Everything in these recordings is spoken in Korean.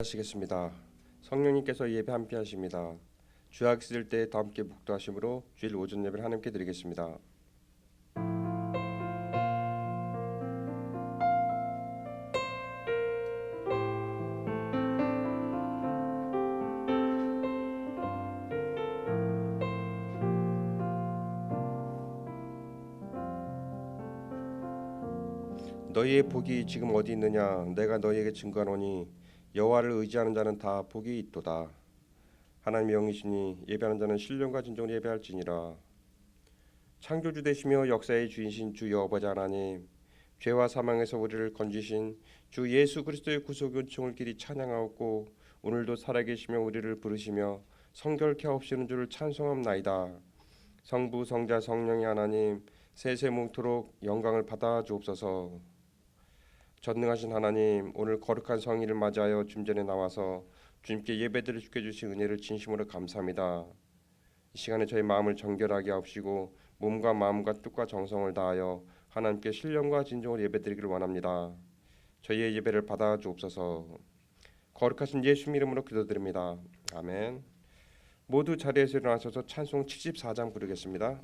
하시겠습니다. 성령님께서 예배 함께 하십니다. 주약 있을 때 다 함께 묵도하심으로 주일 오전 예배를 하나님께 드리겠습니다. 너희의 복이 지금 어디 있느냐? 내가 너희에게 증거하노니 여호와를 의지하는 자는 다 복이 있도다. 하나님의 영이시니 예배하는 자는 신령과 진정으로 예배할지니라. 창조주 되시며 역사의 주인신 주 여호와 하나님, 죄와 사망에서 우리를 건지신 주 예수 그리스도의 구속 은총을 길이 찬양하옵고 오늘도 살아계시며 우리를 부르시며 성결케 하옵시는 주를 찬송합나이다. 성부 성자 성령의 하나님, 세세뭉토록 영광을 받아 주옵소서. 전능하신 하나님, 오늘 거룩한 성일을 맞이하여 주전에 나와서 주님께 예배드릴 수 있게 주신 은혜를 진심으로 감사합니다. 이 시간에 저희 마음을 정결하게 하옵시고 몸과 마음과 뜻과 정성을 다하여 하나님께 신령과 진정으로 예배드리기를 원합니다. 저희의 예배를 받아 주옵소서. 거룩하신 예수님 이름으로 기도드립니다. 아멘. 모두 자리에서 일어나셔서 찬송 74장 부르겠습니다.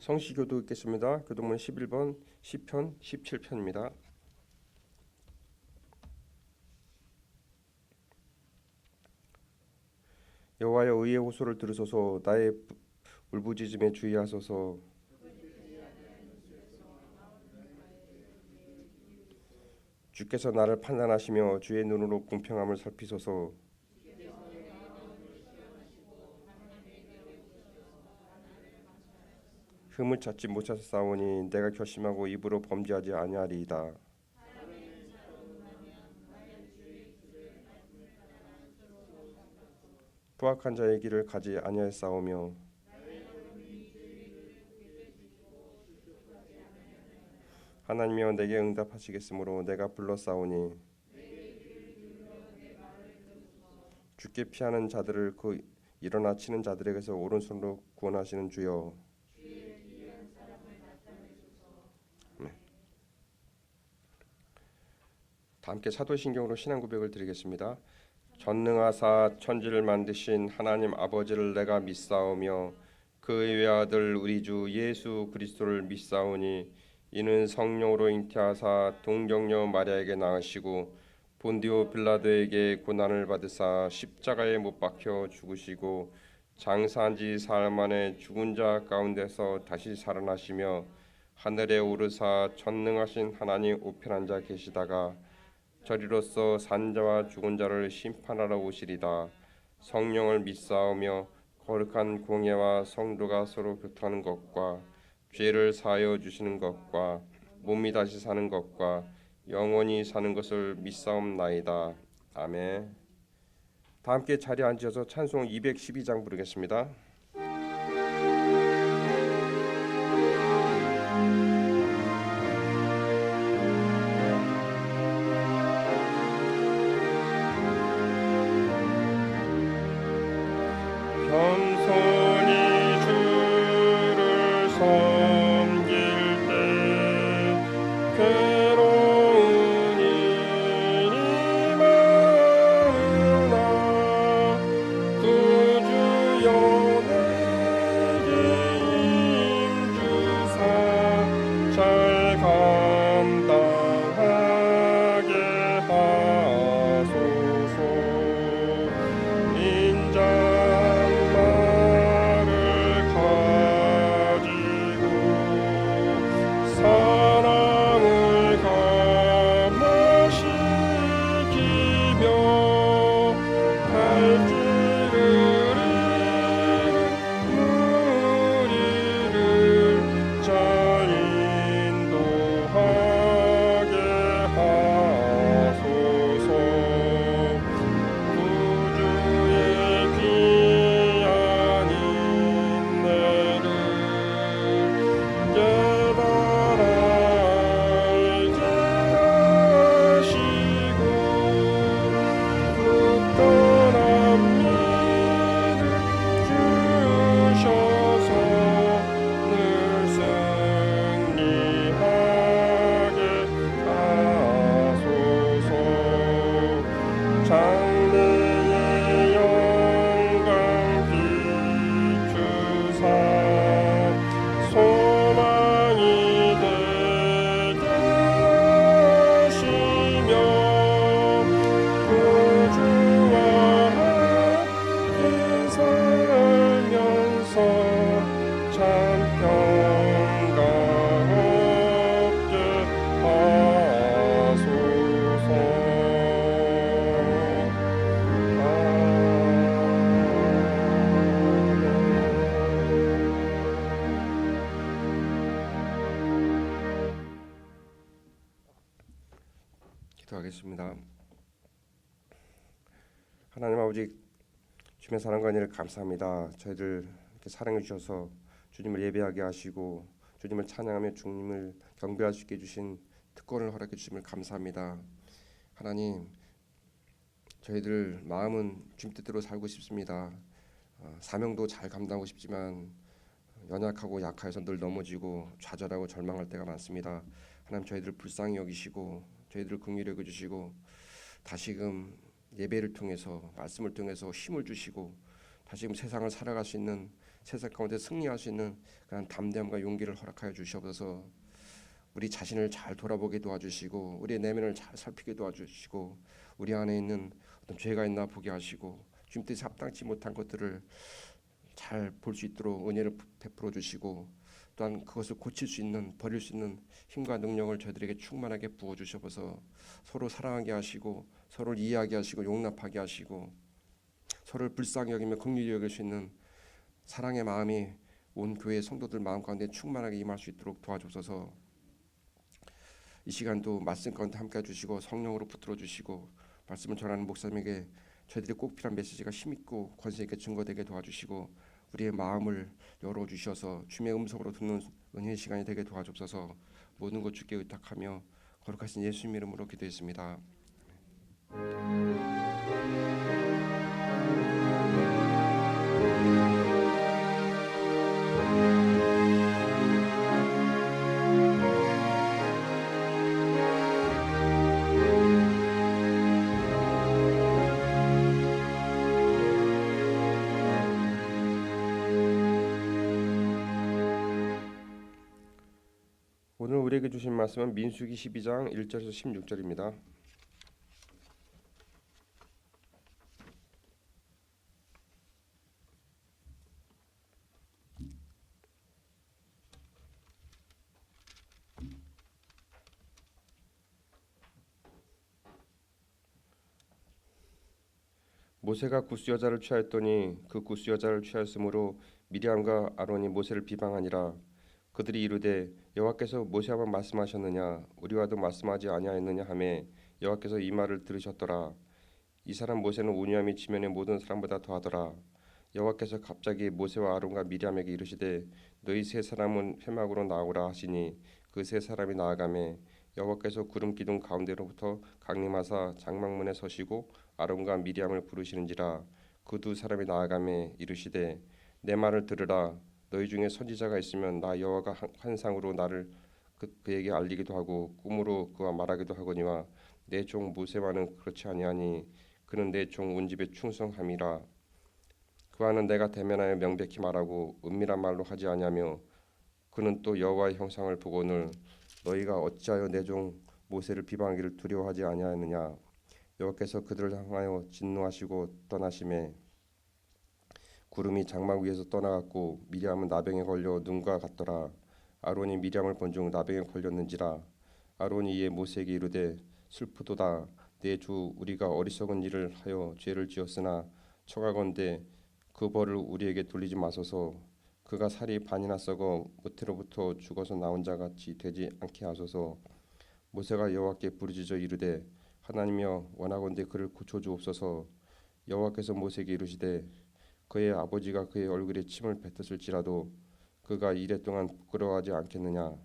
성시교도 읽겠습니다. 교도문 11번 시편 17편입니다. 여호와여 의의 호소를 들으소서. 나의 울부짖음에 주의하소서. 주께서 나를 판단하시며 주의 눈으로 공평함을 살피소서. 흠을 찾지 못하사오니 내가 결심하고 입으로 범죄하지 아니하리이다. 포악한 자의 길을 가지 아니하였사오며 하나님이여 내게 응답하시겠으므로 내가 불렀사오니 주께 피하는 자들을 그 일어나 치는 자들에게서 오른손으로 구원하시는 주여. 네. 다 함께 사도신경으로 신앙 고백을 드리겠습니다. 전능하사 천지를 만드신 하나님 아버지를 내가 믿사오며 그의 외아들 우리 주 예수 그리스도를 믿사오니 이는 성령으로 잉태하사 동정녀 마리아에게 낳으시고 본디오 빌라도에게 고난을 받으사 십자가에 못 박혀 죽으시고 장사한 지 사흘 만에 죽은 자 가운데서 다시 살아나시며 하늘에 오르사 전능하신 하나님 우편한 자 계시다가 저리로서 산자와 죽은 자를 심판하러 오시리다. 성령을 믿사오며 거룩한 공예와 성도가 서로 교통하는 것과 죄를 사하여 주시는 것과 몸이 다시 사는 것과 영원히 사는 것을 믿사옵나이다. 아멘. 다 함께 자리에 앉으셔서 찬송 212장 부르겠습니다. 겸손히 주를 섬길 때 괴로운 일이 많으나 구주여 내게 힘주사 잘 감당하게 하소서. 인자 사랑을 감화시키며 갈 길을 잃은 우리를 잘 인도하게 하소서. 구주의 귀한 인내를 장래의 영광 비추사 소망이 되게 하시며 구주와 함께 살면서 참 평강 얻게 하소서. 기도하겠습니다. 하나님 아버지, 주님의 사랑과 은혜를 감사합니다. 저희들 이렇게 사랑해 주셔서 주님을 예배하게 하시고 주님을 찬양하며 주님을 경배할 수 있게 해주신 특권을 허락해 주심을 감사합니다. 하나님, 저희들 마음은 주님 뜻대로 살고 싶습니다. 사명도 잘 감당하고 싶지만 연약하고 약하여서 늘 넘어지고 좌절하고 절망할 때가 많습니다. 하나님, 저희들 불쌍히 여기시고 저희들을 긍휼히 여겨주시고 다시금 예배를 통해서 말씀을 통해서 힘을 주시고 다시금 세상을 살아갈 수 있는, 세상 가운데 승리할 수 있는 그런 담대함과 용기를 허락하여 주시옵소서. 우리 자신을 잘 돌아보게 도와주시고 우리의 내면을 잘 살피게 도와주시고 우리 안에 있는 어떤 죄가 있나 보게 하시고 주님 뜻에 합당치 못한 것들을 잘 볼 수 있도록 은혜를 베풀어 주시고 또한 그것을 고칠 수 있는, 버릴 수 있는 힘과 능력을 저희들에게 충만하게 부어 주셔서 서로 사랑하게 하시고 서로를 이해하게 하시고 용납하게 하시고 서로를 불쌍히 여기며 긍휼히 여길 수 있는 사랑의 마음이 온 교회 성도들 마음 가운데 충만하게 임할 수 있도록 도와주소서. 이 시간도 말씀 가운데 함께 해주시고 성령으로 붙들어 주시고 말씀을 전하는 목사님에게 저희들이 꼭 필요한 메시지가 힘있고 권세 있게 증거되게 도와주시고 우리의 마음을 열어주셔서 주의 음성으로 듣는 은혜의 시간이 되게 도와주옵소서. 모든 것 주께 의탁하며 거룩하신 예수님 이름으로 기도했습니다. 오늘 우리에게 주신 말씀은 민수기 12장 1절에서 16절입니다. 모세가 구스 여자를 취하였더니 그 구스 여자를 취하였으므로 미리암과 아론이 모세를 비방하니라. 그들이 이르되 여호와께서 모세와 말씀하셨느냐 우리와도 말씀하지 아니하였느냐 하매 여호와께서 이 말을 들으셨더라. 이 사람 모세는 온유함이 지면의 모든 사람보다 더하더라. 여호와께서 갑자기 모세와 아론과 미리암에게 이르시되 너희 세 사람은 회막으로 나오라 하시니 그 세 사람이 나아가매 여호와께서 구름 기둥 가운데로부터 강림하사 장막문에 서시고 아론과 미리암을 부르시는지라. 그 두 사람이 나아가매 이르시되 내 말을 들으라. 너희 중에 선지자가 있으면 나 여호와가 환상으로 나를 그에게 알리기도 하고 꿈으로 그와 말하기도 하거니와 내 종 모세와는 그렇지 아니하니 그는 내 종 온 집에 충성함이라. 그와는 내가 대면하여 명백히 말하고 은밀한 말로 하지 아니하며 그는 또 여호와의 형상을 보고는 너희가 어찌하여 내 종 모세를 비방하기를 두려워하지 아니하느냐. 여호와께서 그들을 향하여 진노하시고 떠나심에 구름이 장막 위에서 떠나갔고 미리암은 나병에 걸려 눈과 같더라. 아론이 미리암을 본중 나병에 걸렸는지라. 아론이 이에 모세에게 이르되 슬프도다. 내 주 우리가 어리석은 일을 하여 죄를 지었으나 청하건대 그 벌을 우리에게 돌리지 마소서. 그가 살이 반이나 썩어 모태로부터 죽어서 나온 자 같이 되지 않게 하소서. 모세가 여호와께 부르짖어 이르되 하나님이여 원하건대 그를 고쳐 주옵소서. 여호와께서 모세에게 이르시되 그의 아버지가 그의 얼굴에 침을 뱉었을지라도 그가 이레 동안 부끄러워하지 않겠느냐.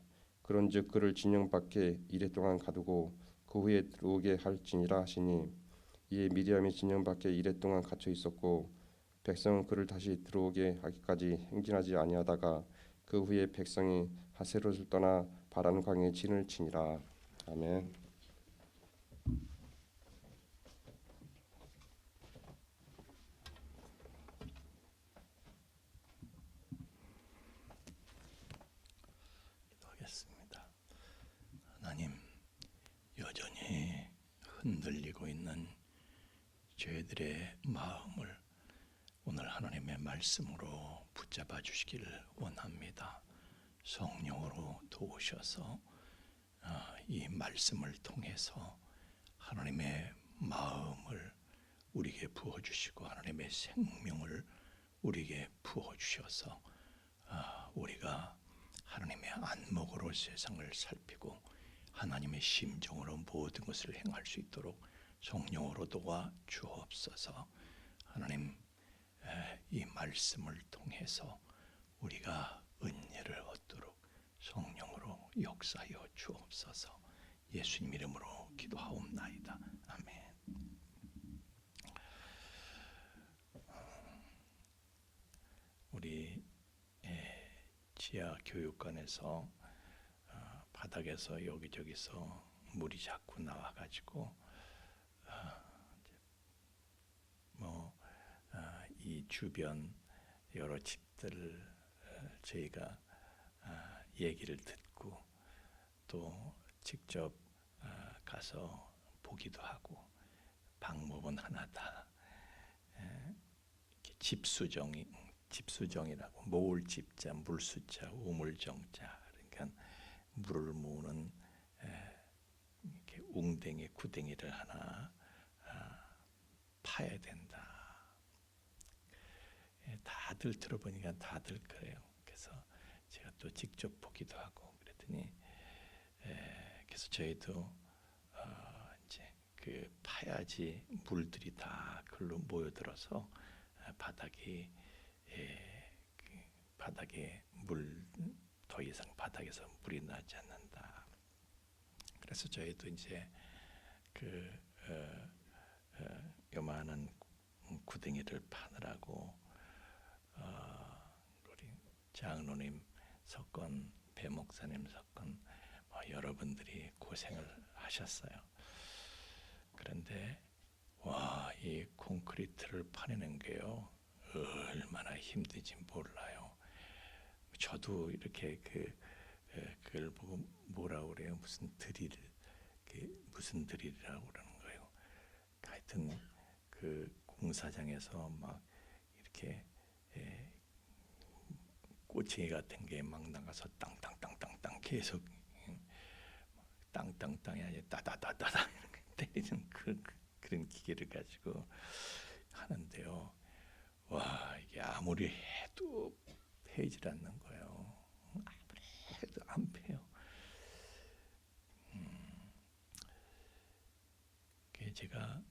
그런즉 그를 진영 밖에 이레 동안 가두고 그 후에 들어오게 할지니라 하시니 이에 미리암이 진영 밖에 이레 동안 갇혀 있었고 백성은 그를 다시 들어오게 하기까지 행진하지 아니하다가 그 후에 백성이 하세롯을 떠나 바란 광야에 진을 치니라. 아멘. 기도하겠습니다. 하나님, 여전히 흔들리고 있는 저희들의 마음을 오늘 하나님의 말씀으로 붙잡아 주시기를 원합니다. 성령으로 도우셔서 이 말씀을 통해서 하나님의 마음을 우리에게 부어주시고 하나님의 생명을 우리에게 부어주셔서 우리가 하나님의 안목으로 세상을 살피고 하나님의 심정으로 모든 것을 행할 수 있도록 성령으로 도와 주옵소서. 하나님, 이 말씀을 통해서 우리가 은혜를 얻도록 성령으로 역사하여 주옵소서. 예수님 이름으로 기도하옵나이다. 아멘. 우리 지하 교육관에서 바닥에서 여기저기서 물이 자꾸 나와가지고 이 주변 여러 집들 저희가 얘기를 듣고 또 직접 가서 보기도 하고 방법은 하나다. 집수정이라고 모을 집자, 물수자, 우물정자. 그러니까 물을 모으는 이렇게 웅댕이, 구댕이를 하나 파야 된다. 다들 들어보니까 다들 그래요. 그래서 또 직접 보기도 하고 그랬더니 그래서 저희도 이제 그 파야지 물들이 다 그걸로 모여들어서 바닥이 바닥에 물 더 이상 바닥에서 물이 나지 않는다. 그래서 저희도 이제 그 요만한 구덩이를 파느라고 우리 장로님 석건, 배 목사님 석건 여러분들이 고생을 하셨어요. 그런데 와, 이 콘크리트를 파내는 게요 얼마나 힘든지 몰라요. 저도 이렇게 그걸 보고 뭐라 그래요? 무슨 드릴, 무슨 드릴이라고 그러는 거예요. 하여튼 그 공사장에서 막 이렇게 꼬챙이 같은 게 막 나가서 땅땅땅땅땅 계속 땅땅땅이 아니라 따다다다다 때리는 그런 기계를 가지고 하는데요. 와, 이게 아무리 해도 패질 않는 거예요. 아무리 해도 안 패요. 제가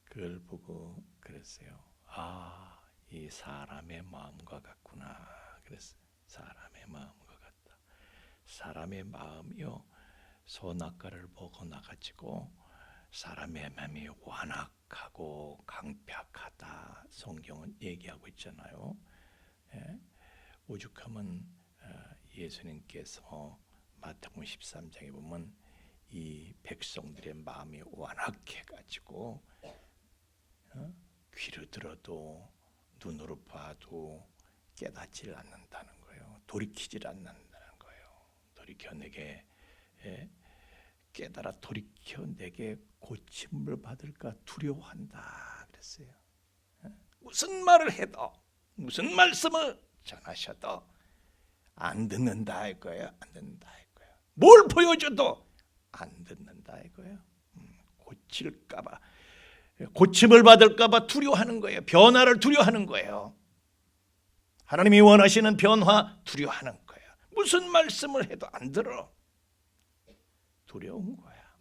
그걸 보고 그랬어요. 아, 이 사람의 마음과 같구나. 그랬어요. 사람의 마음과 같다. 사람의 마음이요 선악과를 먹어나 가지고 사람의 마음이 완악하고 강팍하다. 성경은 얘기하고 있잖아요. 오죽하면 예수님께서 마태복음 13장에 보면 이 백성들의 마음이 완악해 가지고 귀로 들어도 눈으로 봐도 깨닫질 않는다는 거예요. 돌이키질 않는다는 거예요. 돌이켜 내게 깨달아 돌이켜 내게 고침을 받을까 두려워한다 그랬어요. 무슨 말을 해도 무슨 말씀을 전하셔도 안 듣는다 할 거예요. 안 듣는다 할 거예요. 뭘 보여줘도 안 듣는다 이거예요. 고칠까봐, 고침을 받을까봐 두려워하는 거예요. 변화를 두려워하는 거예요. 하나님이 원하시는 변화 두려워하는 거예요. 무슨 말씀을 해도 안 들어. 두려운 거야.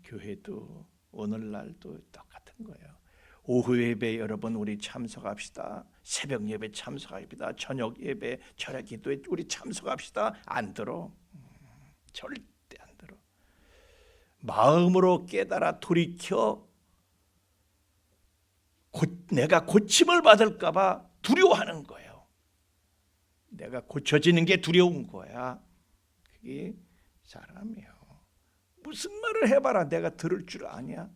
교회도 오늘날도 똑같은 거예요. 오후 예배 여러분 우리 참석합시다. 새벽 예배 참석합시다. 저녁 예배 철야 기도에 우리 참석합시다. 안 들어. 절대 안 들어. 마음으로 깨달아 돌이켜 내가 고침을 받을까 봐 두려워하는 거예요. 내가 고쳐지는 게 두려운 거야. 그게 사람이에요. 무슨 말을 해봐라 내가 들을 줄 아냐.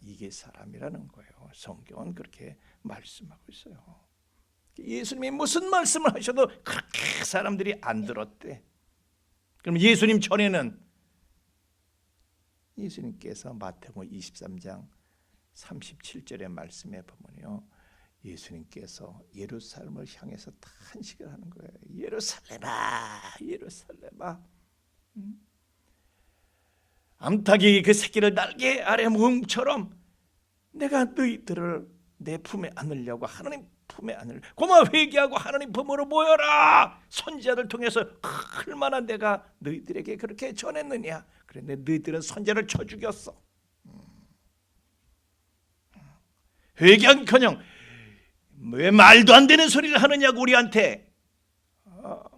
이게 사람이라는 거예요. 성경은 그렇게 말씀하고 있어요. 예수님이 무슨 말씀을 하셔도 그렇게 사람들이 안 들었대. 그럼 예수님 전에는 예수님께서 마태복음 23장 37절의 말씀에 보면요. 예수님께서 예루살렘을 향해서 탄식을 하는 거예요. 예루살렘아, 예루살렘아. 암탉이 그 새끼를 날개 아래 모음처럼 내가 너희들을 내 품에 안으려고 하나님 품에 안으려 고마 회개하고 하나님 품으로 모여라. 선지자들 통해서 얼마나 내가 너희들에게 그렇게 전했느냐. 그런데 너희들은 선지자를 쳐 죽였어. 회개한커녕 왜 말도 안 되는 소리를 하느냐고 우리한테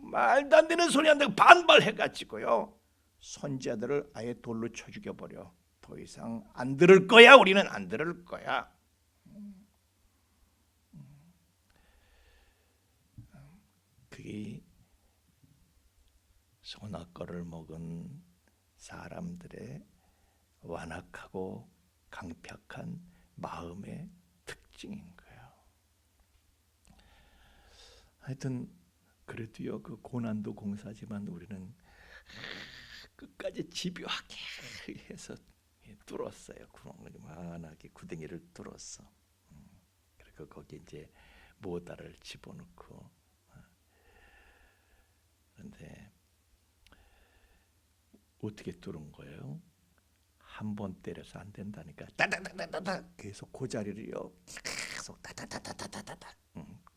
말도 안 되는 소리 한다고 반발해가지고요. 선지자들을 아예 돌로 쳐 죽여버려. 더 이상 안 들을 거야. 우리는 안 들을 거야. 그게 선악과를 먹은 사람들의 완악하고 강팍한 마음의 특징인 거예요. 하여튼 그래도요 그 고난도 공사지만 우리는 끝까지 집요하게 해서 뚫었어요. 구멍을 만하게 구덩이를 뚫었어. 그리고 거기 이제 모다를 집어넣고. 그런데 어떻게 뚫은 거예요? 한 번 때려서 안 된다니까. 따다다다다다 계속 그 자리를요 계속 따다다다다다다.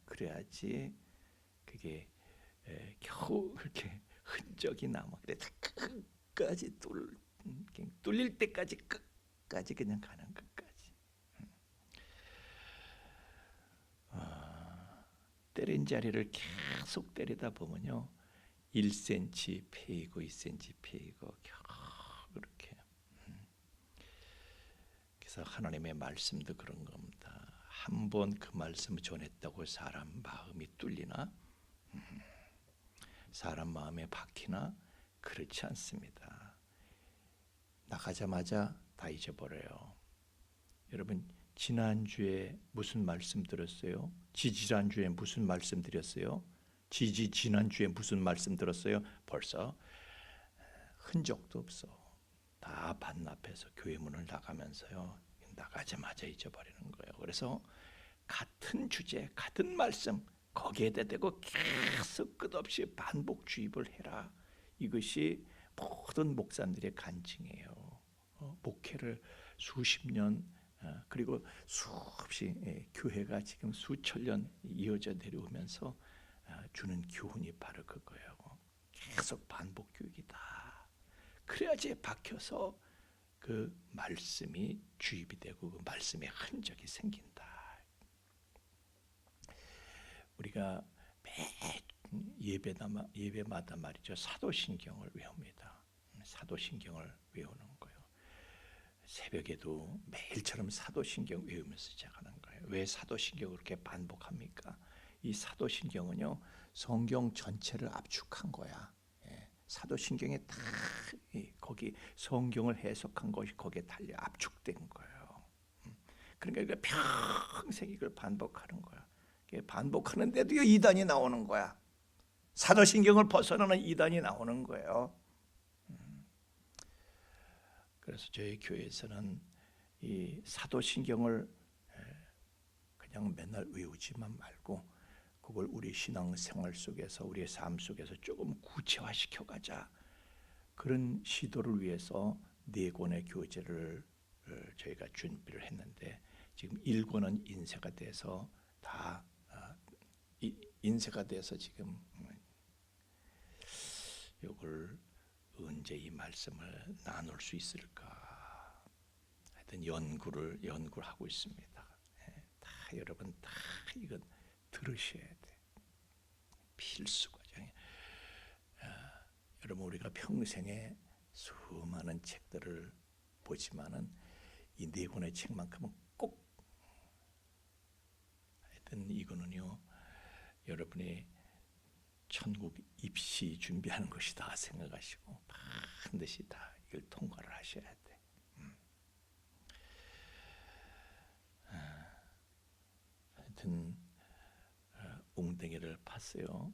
그래야지 그게 겨우 그렇게 흔적이 남아. 그래 끝까지 뚫릴 때까지 끝까지 그냥 가는 끝까지. 때린 자리를 계속 때리다 보면요, 1cm 패이고 2cm 패이고 겨우 그렇게. 그래서 하나님의 말씀도 그런 겁니다. 한 번 그 말씀을 전했다고 사람 마음이 뚫리나? 사람 마음에 박히나? 그렇지 않습니다. 나가자마자 다 잊어버려요. 여러분, 지난주에 무슨 말씀 들었어요? 지지난주에 무슨 말씀 드렸어요? 지난주에 무슨 말씀 들었어요? 벌써 흔적도 없어. 다 반납해서 교회 문을 나가면서요, 나가자마자 잊어버리는 거예요. 그래서 같은 주제, 같은 말씀 거기에다 대고 계속 끝없이 반복 주입을 해라. 이것이 모든 목사님들의 간증이에요. 목회를 수십 년, 그리고 수없이 교회가 지금 수천 년 이어져 내려오면서 주는 교훈이 바로 그거예요. 계속 반복 교육이다. 그래야지 박혀서 그 말씀이 주입이 되고 그 말씀의 흔적이 생긴다. 우리가 매 예배마다 말이죠, 사도신경을 외웁니다. 사도신경을 외우는 거예요. 새벽에도 매일처럼 사도신경 외우면서 시작하는 거예요. 왜 사도신경을 그렇게 반복합니까? 이 사도신경은요, 성경 전체를 압축한 거야. 사도신경에 다 거기 성경을 해석한 것이 거기에 달려 압축된 거예요. 그러니까 평생 이걸 반복하는 거야. 반복하는데도 이단이 나오는 거야. 사도신경을 벗어나는 이단이 나오는 거예요. 그래서 저희 교회에서는 이 사도신경을 그냥 맨날 외우지만 말고 그걸 우리 신앙생활 속에서, 우리의 삶 속에서 조금 구체화시켜가자, 그런 시도를 위해서 4권의 교재를 저희가 준비를 했는데, 지금 1권은 인쇄가 돼서 다 인쇄가 돼서 지금 이걸 언제 이 말씀을 나눌 수 있을까, 하여튼 연구를 하고 있습니다. 다 여러분 다 이건 들으셔야 돼. 필수 과정이에요. 여러분, 우리가 평생에 수많은 책들을 보지만은 이 4권의 책만큼은 꼭, 하여튼 이거는요, 여러분이 천국 입시 준비하는 것이다 생각하시고 반드시 다 이걸 통과를 하셔야 돼. 하여튼 웅덩이를 팠어요.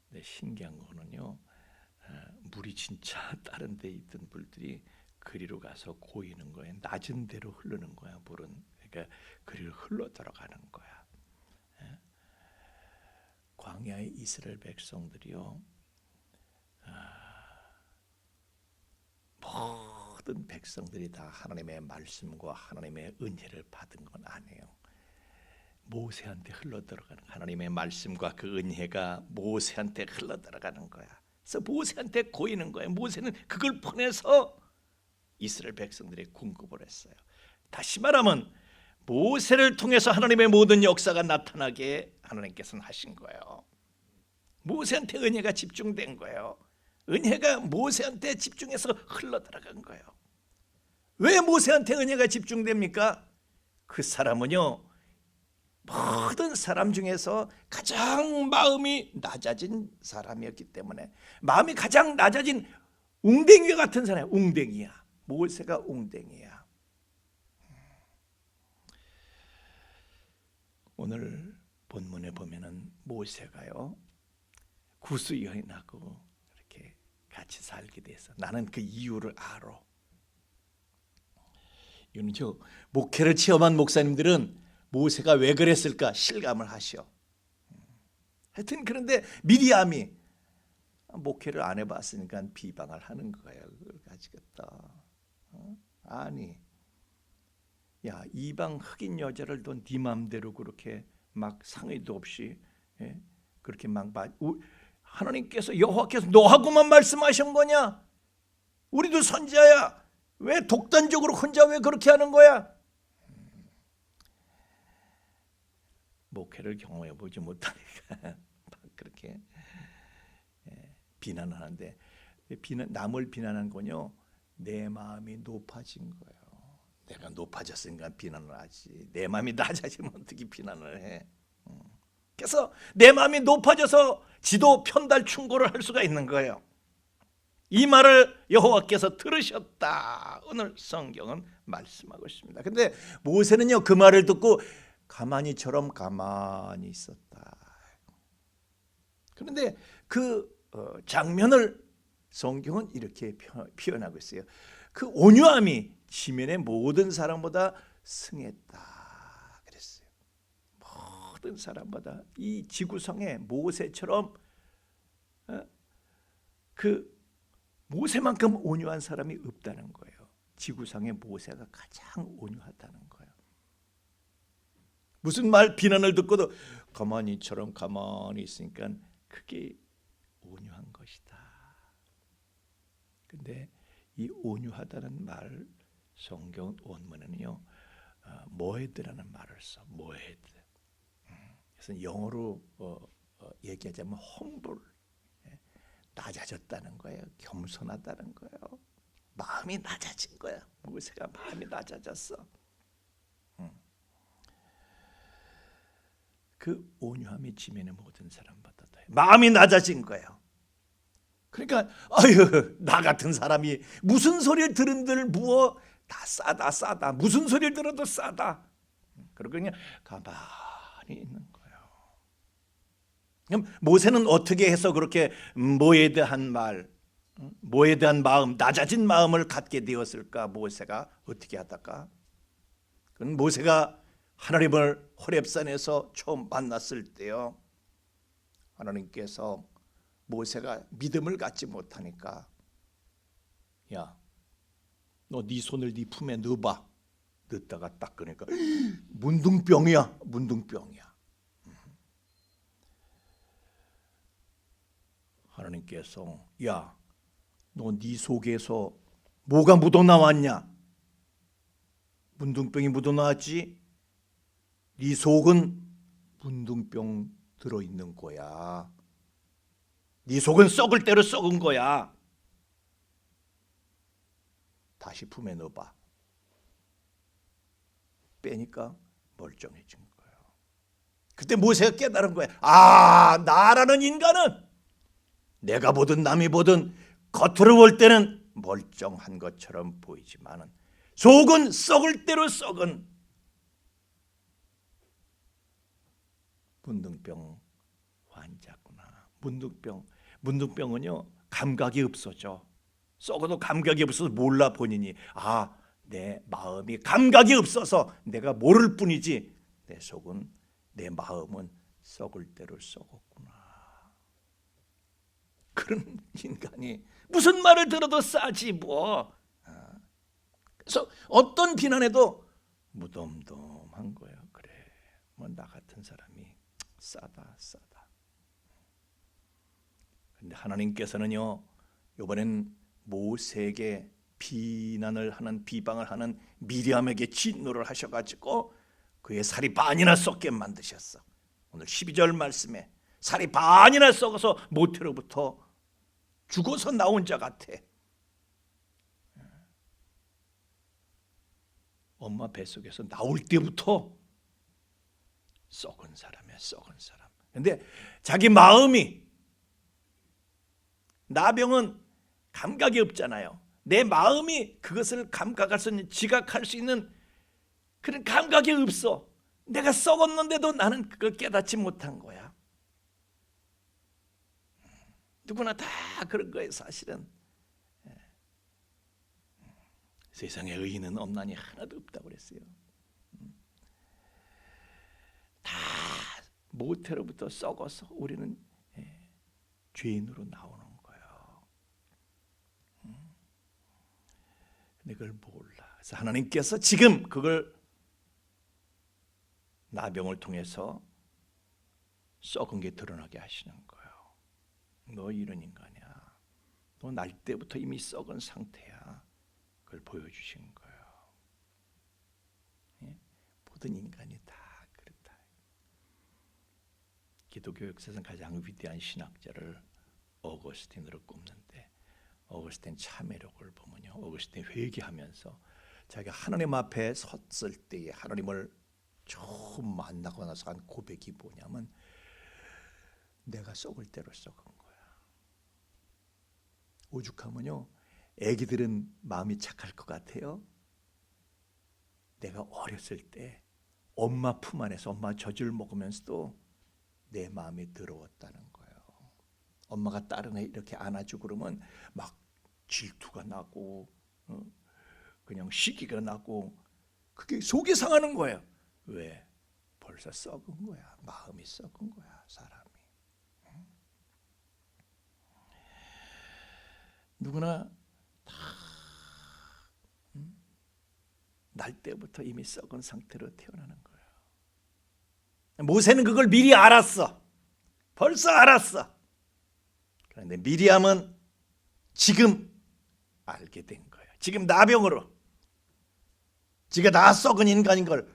근데 신기한 거는요, 물이 진짜 다른 데 있던 물들이 그리로 가서 고이는 거예요. 낮은 데로 흐르는 거야, 물은. 그러니까 그리로 흘러 들어가는 거야. 광야의 이스라엘 백성들이요, 모든 백성들이 다 하나님의 말씀과 하나님의 은혜를 받은 건 아니에요. 모세한테 흘러 들어가는, 하나님의 말씀과 그 은혜가 모세한테 흘러 들어가는 거야. 그래서 모세한테 고이는 거예요. 모세는 그걸 보내서 이스라엘 백성들이 공급을 했어요. 다시 말하면 모세를 통해서 하나님의 모든 역사가 나타나게 하나님께서는 하신 거예요. 모세한테 은혜가 집중된 거예요. 은혜가 모세한테 집중해서 흘러 들어간 거예요. 왜 모세한테 은혜가 집중됩니까? 그 사람은요, 모든 사람 중에서 가장 마음이 낮아진 사람이었기 때문에, 마음이 가장 낮아진 웅덩이 같은 사람이야. 웅덩이야. 모세가 웅덩이야. 오늘 본문에 보면은 모세가요, 구스 여인하고 이렇게 같이 살게 돼서, 나는 그 이유를 알아. 이거는 저 목회를 체험한 목사님들은 모세가 왜 그랬을까 실감을 하셔. 하여튼 그런데 미리암이 목회를 안 해봤으니까 비방을 하는 거예요. 그걸 가지겠다. 아니, 야, 이방 흑인 여자를 너 네 맘대로 그렇게 막 상의도 없이, 그렇게 막 하나님께서 여호와께서 너하고만 말씀하신 거냐? 우리도 선지자야. 왜 독단적으로 혼자 왜 그렇게 하는 거야? 목회를 경험해 보지 못하니까 그렇게 비난하는데, 남을 비난한 건요, 내 마음이 높아진 거예요. 내가 높아졌으니까 비난을 하지. 내 마음이 낮아지면 어떻게 비난을 해? 그래서 내 마음이 높아져서 지도 편달 충고를 할 수가 있는 거예요. 이 말을 여호와께서 들으셨다. 오늘 성경은 말씀하고 있습니다. 근데 모세는요, 그 말을 듣고 가만히처럼 가만히 있었다. 그런데 그 장면을 성경은 이렇게 표현하고 있어요. 그 온유함이 지면의 모든 사람보다 승했다 그랬어요. 모든 사람보다 이 지구상에 모세처럼 그 모세만큼 온유한 사람이 없다는 거예요. 지구상의 모세가 가장 온유하다는 거예요. 무슨 말 비난을 듣고도 가만히처럼 가만히 있으니까 그게 온유한 것이다. 근데 이 온유하다는 말 성경 원문에는요, 모헤드라는 말을 써. 모헤드. 그래서 영어로 얘기하자면 humble, 낮아졌다는 거예요. 겸손하다는 거예요. 마음이 낮아진 거야. 모세가 마음이 낮아졌어. 그 온유함이 지면의 모든 사람보다 더 마음이 낮아진 거예요. 그러니까 아유, 나 같은 사람이 무슨 소리를 들은들 무어 다 싸다. 무슨 소리를 들어도 싸다. 그러고 그냥 가만히 있는 거예요. 그럼 모세는 어떻게 해서 그렇게 모헤드한 말, 모헤드한 마음, 낮아진 마음을 갖게 되었을까? 모세가 어떻게 하다가? 그건 모세가 하나님을 호렙산에서 처음 만났을 때요, 하나님께서 모세가 믿음을 갖지 못하니까, 야, 너 네 손을 네 품에 넣어봐. 넣다가 딱 그러니까 문둥병이야. 하나님께서, 야, 너 네 속에서 뭐가 묻어나왔냐? 문둥병이 묻어나왔지? 네 속은 문둥병 들어있는 거야. 네 속은 썩을 대로 썩은 거야. 다시 품에 넣어봐. 빼니까 멀쩡해진 거예요. 그때 모세가 깨달은 거야. 아, 나라는 인간은 내가 보든 남이 보든 겉으로 볼 때는 멀쩡한 것처럼 보이지만은 속은 썩을 대로 썩은 문둥병 환자구나. 문둥병은요, 감각이 없어져. 썩어도 감각이 없어서 몰라. 본인이 아, 내 마음이 감각이 없어서 내가 모를 뿐이지 내 속은, 내 마음은 썩을 대로 썩었구나. 그런 인간이 무슨 말을 들어도 싸지 뭐. 그래서 어떤 비난에도 무덤덤한 거예요. 그래, 뭐 나 같은 사람이 싸다. 근데 하나님께서는요, 이번엔 모세에게 비방을 하는 미리암에게 진노를 하셔가지고 그의 살이 반이나 썩게 만드셨어. 오늘 12절 말씀에 살이 반이나 썩어서 모태로부터 죽어서 나온 자 같아. 엄마 뱃속에서 나올 때부터 썩은 사람이야, 썩은 사람. 근데 자기 마음이, 나병은 감각이 없잖아요. 내 마음이 그것을 감각할 수 있는, 지각할 수 있는 그런 감각이 없어. 내가 썩었는데도 나는 그걸 깨닫지 못한 거야. 누구나 다 그런 거예요, 사실은. 세상에 의인은 없나니 하나도 없다고 그랬어요. 다 모태로부터 썩어서 우리는 죄인으로 나오는 거예요. 근데 그걸 몰라. 그래서 하나님께서 지금 그걸 나병을 통해서 썩은 게 드러나게 하시는 거예요. 너 이런 인간이야. 너 날 때부터 이미 썩은 상태야. 그걸 보여주신 거예요. 예? 모든 인간이 다 그렇다. 기독교 역사상 가장 위대한 신학자를 어거스틴으로 꼽는데, 어거스틴 참회록을 보면요, 어거스틴 회개하면서 자기가 하나님 앞에 섰을 때에 하나님을 처음 만나고 나서 한 고백이 뭐냐면, 내가 썩을 대로 썩은 거야. 오죽하면요, 애기들은 마음이 착할 것 같아요. 내가 어렸을 때 엄마 품 안에서 엄마 젖을 먹으면서도 내 마음이 더러웠다는 거예요. 엄마가 다른 애 이렇게 안아주고 그러면 막 질투가 나고 그냥 시기가 나고, 그게 속이 상하는 거예요. 왜? 벌써 썩은 거야. 마음이 썩은 거야, 사람이. 누구나 다 날 때부터 이미 썩은 상태로 태어나는 거예요. 모세는 그걸 미리 알았어. 벌써 알았어. 그런데 미리암은 지금 알게 된 거예요. 지금 나병으로. 지가 다 썩은 인간인 걸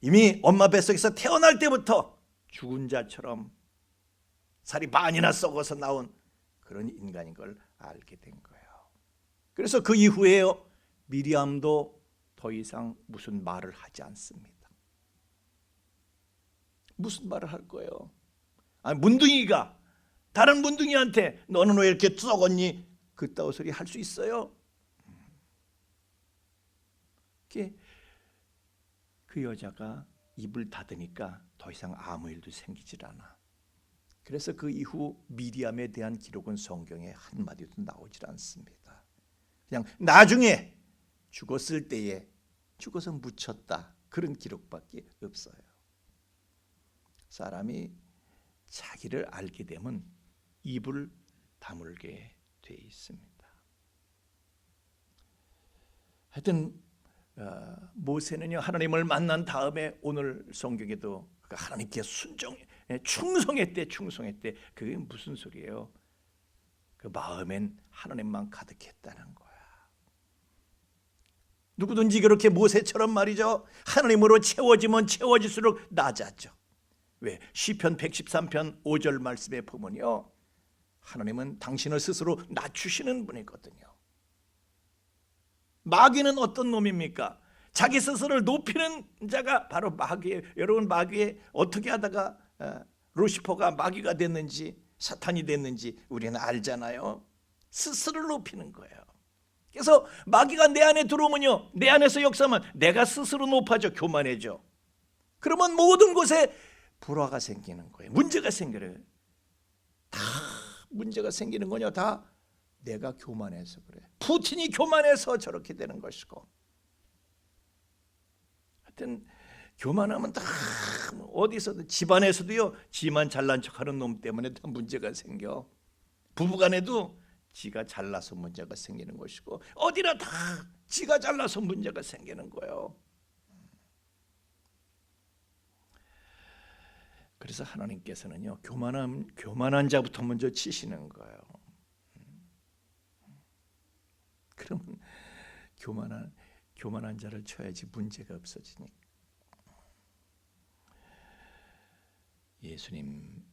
이미 엄마 뱃속에서 태어날 때부터 죽은 자처럼 살이 반이나 썩어서 나온 그런 인간인 걸 알게 된 거예요. 그래서 그 이후에요, 미리암도 더 이상 무슨 말을 하지 않습니다. 무슨 말을 할 거예요? 아니, 문둥이가 다른 문둥이한테 너는 왜 이렇게 썩었니? 그따위 소리 할 수 있어요? 그 여자가 입을 닫으니까 더 이상 아무 일도 생기질 않아. 그래서 그 이후 미리암에 대한 기록은 성경에 한마디도 나오질 않습니다. 그냥 나중에 죽었을 때에 죽어서 묻혔다, 그런 기록밖에 없어요. 사람이 자기를 알게 되면 입을 다물게 돼 있습니다. 하여튼 모세는요, 하나님을 만난 다음에 오늘 성경에도 하나님께 충성했대. 그게 무슨 소리예요? 그 마음엔 하나님만 가득했다는 거야. 누구든지 그렇게 모세처럼 말이죠, 하나님으로 채워지면 채워질수록 낮아져. 왜? 시편 113편 5절 말씀에 보면요, 하나님은 당신을 스스로 낮추시는 분이거든요. 마귀는 어떤 놈입니까? 자기 스스로를 높이는 자가 바로 마귀예요. 여러분, 마귀에 어떻게 하다가 루시퍼가 마귀가 됐는지, 사탄이 됐는지 우리는 알잖아요. 스스로를 높이는 거예요. 그래서 마귀가 내 안에 들어오면요, 내 안에서 역사하면 내가 스스로 높아져, 교만해져. 그러면 모든 곳에 불화가 생기는 거예요. 문제가 생겨요. 다 문제가 생기는 거냐? 다 내가 교만해서 그래. 푸틴이 교만해서 저렇게 되는 것이고. 하여튼 교만하면 다 어디서든, 집안에서도요, 지만 잘난 척하는 놈 때문에 다 문제가 생겨. 부부간에도 지가 잘나서 문제가 생기는 것이고, 어디나 다 지가 잘나서 문제가 생기는 거예요. 그래서 하나님께서는요, 교만한 자부터 먼저 치시는 거예요. 그러면 교만한 자를 쳐야지 문제가 없어지니까. 예수님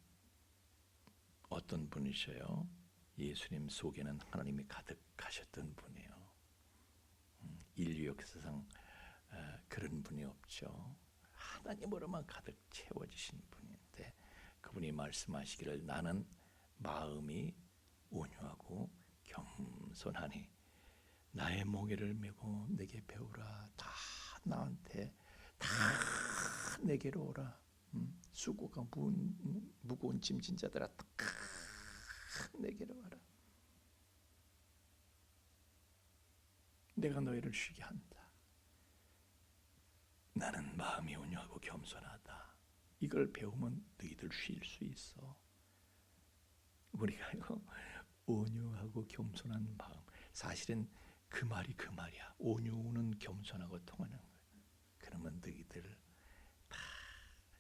어떤 분이셔요? 예수님 속에는 하나님이 가득하셨던 분이에요. 인류 역사상 그런 분이 없죠. 하나님으로만 가득 채워지신 분인데, 그분이 말씀하시기를 나는 마음이 온유하고 겸손하니 나의 멍에를 메고 내게 배우라. 다 나한테, 다 내게로 오라. 수고가 무거운 짐진 자들아, 다 내게로 와라. 내가 너희를 쉬게 한다. 나는 마음이 온유하고 겸손하다. 이걸 배우면 너희들 쉴 수 있어. 우리가요, 온유하고 겸손한 마음, 사실은 그 말이 그 말이야. 온유는 겸손하고 통하는 거야. 그러면 너희들 다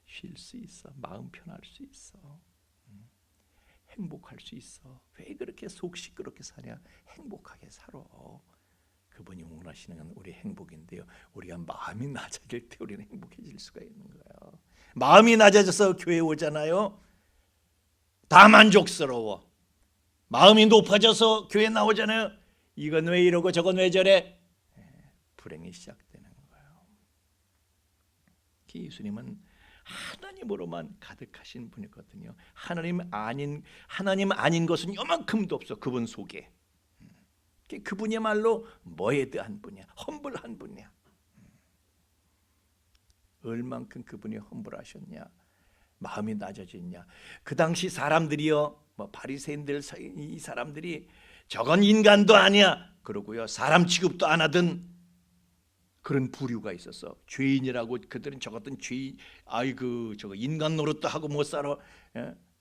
쉴 수 있어. 마음 편할 수 있어. 행복할 수 있어. 왜 그렇게 속 시끄럽게 사냐? 행복하게 살아. 그분이 원하시는 건 우리 행복인데요. 우리가 마음이 낮아질 때 우리는 행복해질 수가 있는 거예요. 마음이 낮아져서 교회 오잖아요. 다 만족스러워. 마음이 높아져서 교회 나오잖아요. 이건 왜 이러고 저건 왜 저래? 불행이 시작되는 거예요. 예수님은 하나님으로만 가득하신 분이거든요. 하나님 아닌 것은 요만큼도 없어. 그분 속에. 그분이야말로 뭐에 대한 분이야. 험불한 분이야. 얼만큼 그분이 험불하셨냐. 마음이 낮아졌냐. 그 당시 사람들이요, 바리새인들 이 사람들이 저건 인간도 아니야 그러고요, 사람 취급도 안 하던 그런 부류가 있었어. 죄인이라고 그들은 저것은 죄인, 아이고 저거 인간 노릇도 하고 못 살아.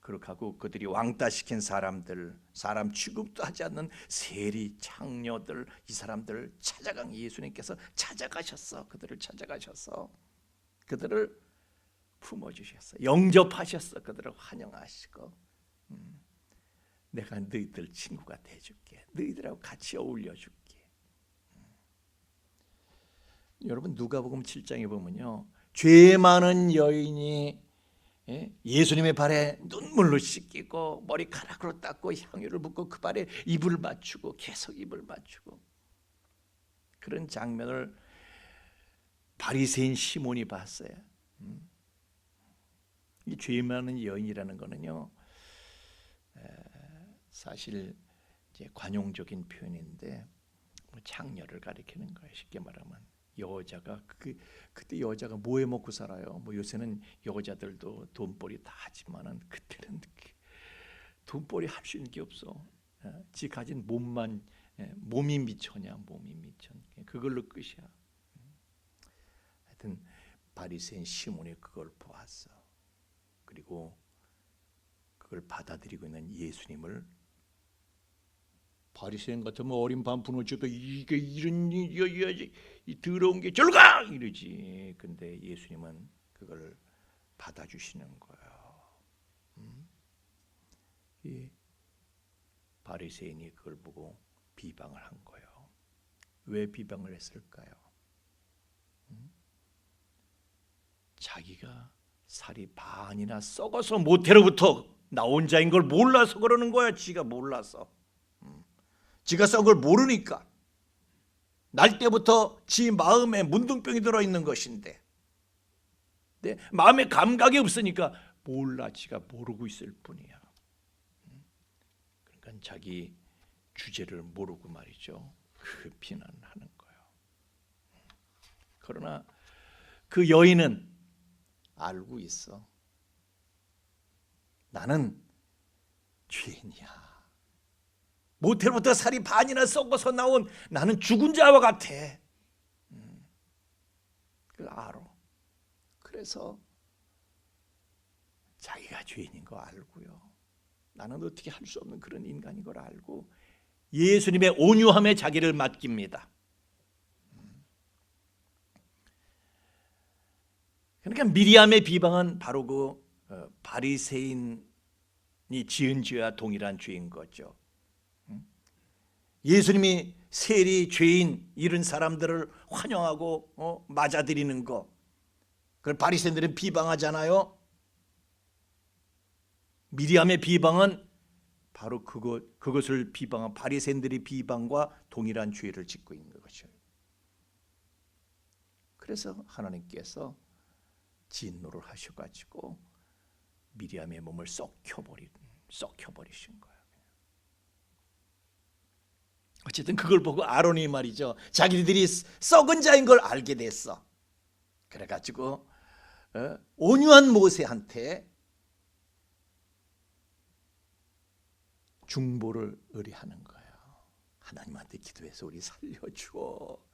그렇게 하고 그들이 왕따시킨 사람들, 사람 취급도 하지 않는 세리 창녀들, 이 사람들을 찾아간 예수님께서 찾아가셨어. 그들을 찾아가셔서 그들을 품어주셨어. 영접하셨어. 그들을 환영하시고, 내가 너희들 친구가 돼줄게. 너희들하고 같이 어울려줄게. 여러분 누가복음 7장에 보면요, 죄 많은 여인이 예수님의 발에 눈물로 씻기고 머리카락으로 닦고 향유를 붓고 그 발에 입을 맞추고 계속 입을 맞추고, 그런 장면을 바리새인 시몬이 봤어요. 이 죄 많은 여인이라는 거는요, 사실 이제 관용적인 표현인데 창녀를 가리키는 거예요. 쉽게 말하면 여자가 그때 여자가 뭐 해 먹고 살아요? 요새는 여자들도 돈벌이 다 하지만은 그때는 돈벌이 할 수 있는 게 없어. 지 가진 몸만, 몸이 미쳐냐, 몸이 미쳐. 그걸로 끝이야. 하여튼 바리새인 시몬이 그걸 보았어. 그리고 그걸 받아들이고 있는 예수님을, 바리새인 같으면 어린 반푼을 줘도 이게 이런 일이야지, 이 더러운 게 저리 가 이러지. 근데 예수님은 그걸 받아주시는 거예요. 이 바리새인이 그걸 보고 비방을 한 거예요. 왜 비방을 했을까요? 자기가 살이 반이나 썩어서 모태로부터 나온 자인 걸 몰라서 그러는 거야. 지가 몰라서. 지가 썩은 걸 모르니까. 날 때부터 지 마음에 문둥병이 들어있는 것인데, 마음에 감각이 없으니까 몰라. 지가 모르고 있을 뿐이야. 그러니까 자기 주제를 모르고 말이죠, 그 비난하는 거예요. 그러나 그 여인은 알고 있어. 나는 죄인이야. 모태로부터 살이 반이나 썩어서 나온 나는 죽은 자와 같아. 그걸 알아. 그래서 자기가 죄인인 거 알고요, 나는 어떻게 할 수 없는 그런 인간인 걸 알고 예수님의 온유함에 자기를 맡깁니다. 그러니까 미리암의 비방은 바로 그 바리새인이 지은 죄와 동일한 죄인 거죠. 예수님이 세리, 죄인 이런 사람들을 환영하고 맞아들이는 거, 그걸 바리새인들은 비방하잖아요. 미리암의 비방은 바로 그것을 비방한 바리새인들의 비방과 동일한 죄를 짓고 있는 거죠. 그래서 하나님께서 진노를 하셔가지고 미리암의 몸을 썩혀버리신 거예요. 어쨌든 그걸 보고 아론이 말이죠, 자기들이 썩은 자인 걸 알게 됐어. 그래가지고 온유한 모세한테 중보를 의뢰하는 거예요. 하나님한테 기도해서 우리 살려주어.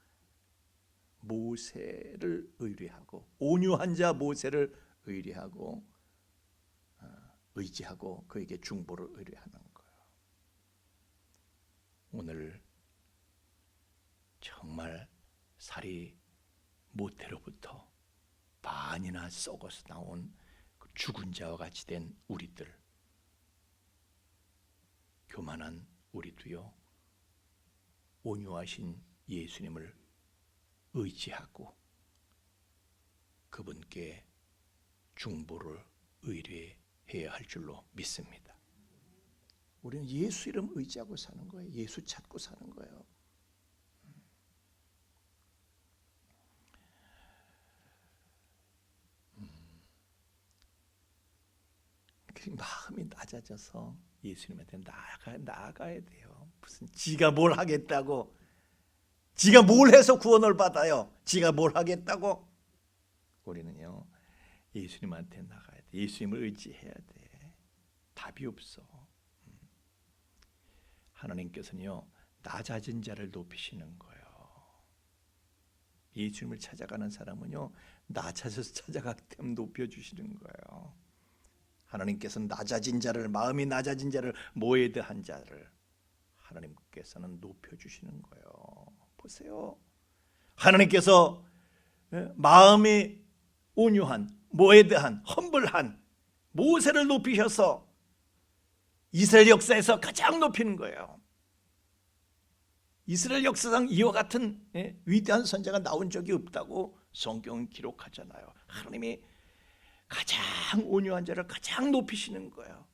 모세를 의뢰하고, 온유한 자 모세를 의뢰하고 의지하고 그에게 중보를 의뢰하는 거예요. 오늘 정말 살이 모태로부터 반이나 썩어서 나온 그 죽은 자와 같이 된 우리들, 교만한 우리도요, 온유하신 예수님을 의지하고 그분께 중보를 의뢰해야 할 줄로 믿습니다. 우리는 예수 이름 의지하고 사는 거예요. 예수 찾고 사는 거예요. 그 마음이 낮아져서 예수님한테 나아가야 돼요. 무슨 지가 뭘 하겠다고, 지가 뭘 해서 구원을 받아요. 지가 뭘 하겠다고. 우리는요, 예수님한테 나가야 돼. 예수님을 의지해야 돼. 답이 없어. 하나님께서는요, 낮아진 자를 높이시는 거예요. 예수님을 찾아가는 사람은요, 낮아져서 찾아가기 때문에 높여주시는 거예요. 하나님께서는 낮아진 자를, 마음이 낮아진 자를, 모에 대한 자를 하나님께서는 높여주시는 거예요. 보세요. 하나님께서 마음이 온유한, 모에 대한, 험불한 모세를 높이셔서 이스라엘 역사에서 가장 높이는 거예요. 이스라엘 역사상 이와 같은 위대한 선자가 나온 적이 없다고 성경은 기록하잖아요. 하나님이 가장 온유한 자를 가장 높이시는 거예요.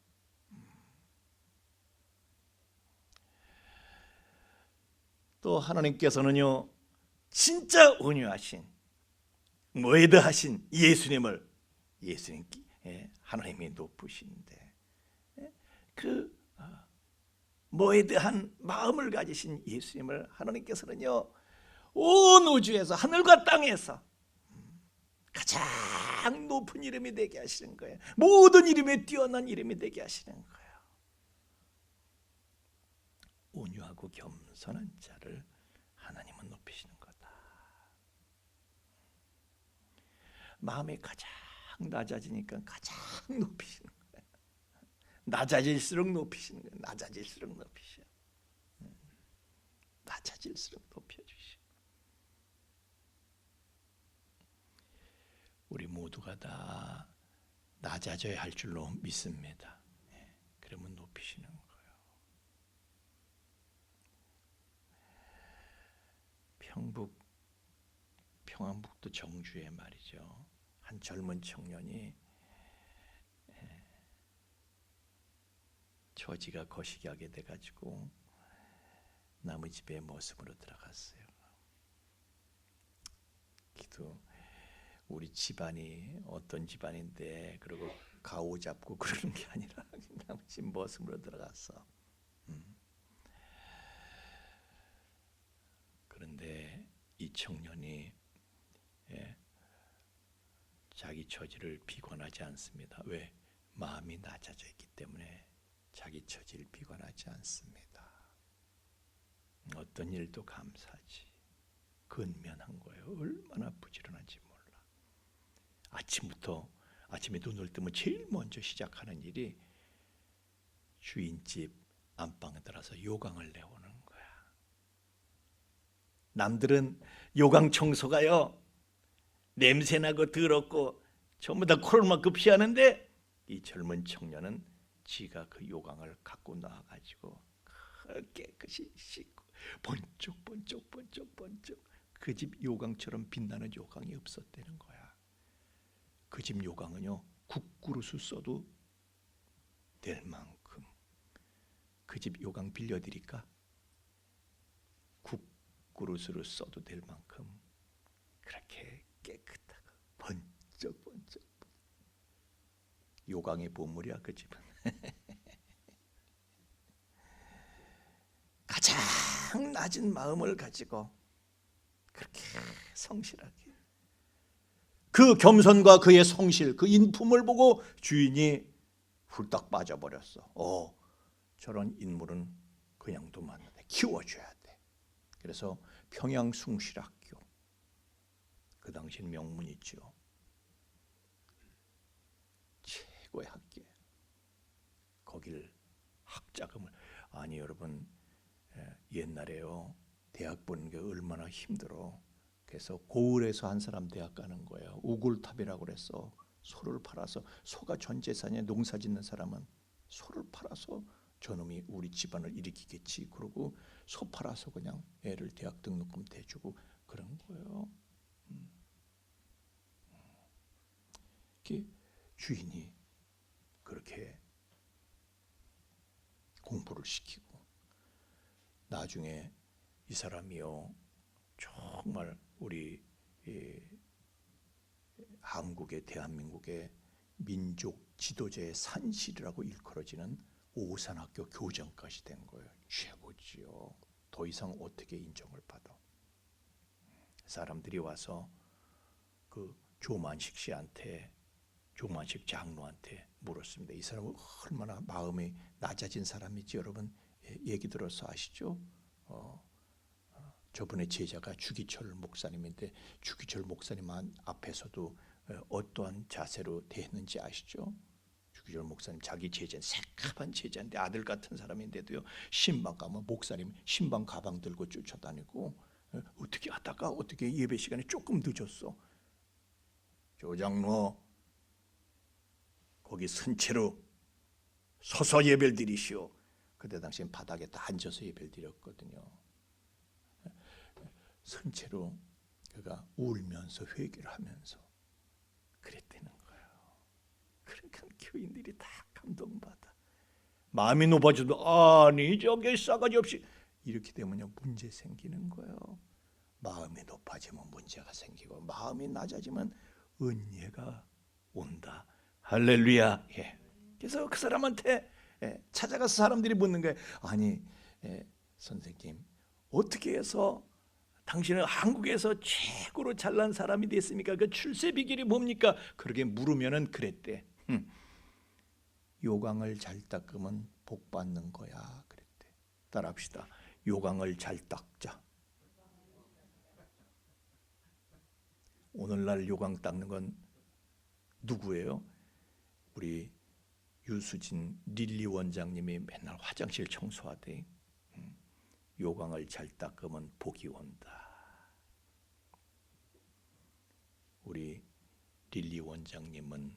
또 하나님께서는요, 진짜 온유하신, 뭐에 더하신 예수님을, 하나님이 높으신데, 그 뭐에 대한 마음을 가지신 예수님을 하나님께서는요, 온 우주에서, 하늘과 땅에서 가장 높은 이름이 되게 하시는 거예요. 모든 이름에 뛰어난 이름이 되게 하시는 거예요. 온유하고 겸손한 자를 하나님은 높이시는 거다. 마음이 가장 낮아지니까 가장 높이시는 거예요. 낮아질수록 높이시는 거예요. 낮아질수록 높이셔. 낮아질수록 높여주시고. 우리 모두가 다 낮아져야 할 줄로 믿습니다. 그러면 높이시는 거예요. 평안북도 정주에 말이죠, 한 젊은 청년이 처지가 거시기하게 돼가지고 남의 집에 모습으로 들어갔어요. 기도, 우리 집안이 어떤 집안인데 그리고 가오 잡고 그러는 게 아니라 남의 집 모습으로 들어갔어. 그런데 이 청년이 자기 처지를 비관하지 않습니다. 왜? 마음이 낮아져 있기 때문에 자기 처지를 비관하지 않습니다. 어떤 일도 감사하지, 근면한 거예요. 얼마나 부지런한지 몰라. 아침에 눈을 뜨면 제일 먼저 시작하는 일이 주인집 안방에 들어서 요강을 내오는 거야. 남들은 요강 청소가요, 냄새나고 더럽고 전부 다 코로나급 피하는데 이 젊은 청년은 지가 그 요강을 갖고 나와가지고 깨끗이 씻고 번쩍 그 집 요강처럼 빛나는 요강이 없었다는 거야. 그 집 요강은요, 국그릇을 써도 될 만큼. 그 집 요강 빌려드릴까? 국그릇으로 써도 될 만큼 그렇게 깨끗하고 번쩍 요강의 보물이야 그 집은. 가장 낮은 마음을 가지고 그렇게 성실하게, 그 겸손과 그의 성실, 그 인품을 보고 주인이 훌떡 빠져버렸어. 저런 인물은 그냥 두면 안 돼. 키워줘야 돼. 그래서 평양숭실학교, 그 당시 명문이죠. 최고의 학교예요. 거길 학자금을, 아니 여러분, 옛날에요, 대학 보는 게 얼마나 힘들어. 그래서 고을에서 한 사람 대학 가는 거예요. 우굴탑이라고 그랬어. 소를 팔아서, 소가 전 재산이야. 농사 짓는 사람은 소를 팔아서 저놈이 우리 집안을 일으키겠지. 그러고 소 팔아서 그냥 애를 대학 등록금 대주고 그런 거예요. 주인이 그렇게 공부를 시키고 나중에 이 사람이요 정말 우리 한국의 대한민국의 민족 지도자의 산실이라고 일컬어지는 오산학교 교장까지 된 거예요. 최고지요. 더 이상 어떻게 인정을 받아? 사람들이 와서 그 조만식 씨한테, 조만식 장로한테 물었습니다. 이 사람은 얼마나 마음이 낮아진 사람이지 여러분 얘기 들어서 아시죠? 저분의 제자가 주기철 목사님인데 주기철 목사님 앞에서도 어떠한 자세로 대했는지 아시죠? 주기철 목사님 자기 제자는 새카만 제자인데 아들 같은 사람인데도요 신방 가면 목사님 신방 가방 들고 쫓아다니고 어떻게 하다가 어떻게 예배 시간에 조금 늦었어. 조장로 거기 선체로 서서 예배를 드리시오. 그때 당시엔 바닥에 다 앉아서 예배를 드렸거든요. 선체로 그가 울면서 회개를 하면서 그랬다는 거예요. 그러니까 교인들이 다 감동받아. 마음이 높아져도 아니 저게 싸가지 없이 이렇게 되면 문제 생기는 거예요. 마음이 높아지면 문제가 생기고 마음이 낮아지면 은혜가 온다. 할렐루야. 예. 그래서 그 사람한테 찾아가서 사람들이 묻는 거예요. 아니 선생님 어떻게 해서 당신은 한국에서 최고로 잘난 사람이 됐습니까? 그 출세 비결이 뭡니까? 그렇게 물으면은 그랬대. 요강을 잘 닦으면 복 받는 거야. 그랬대. 따라합시다. 요강을 잘 닦자. 오늘날 요강 닦는 건 누구예요? 우리 유수진 릴리 원장님이 맨날 화장실 청소하대. 요강을 잘 닦으면 복이 온다. 우리 릴리 원장님은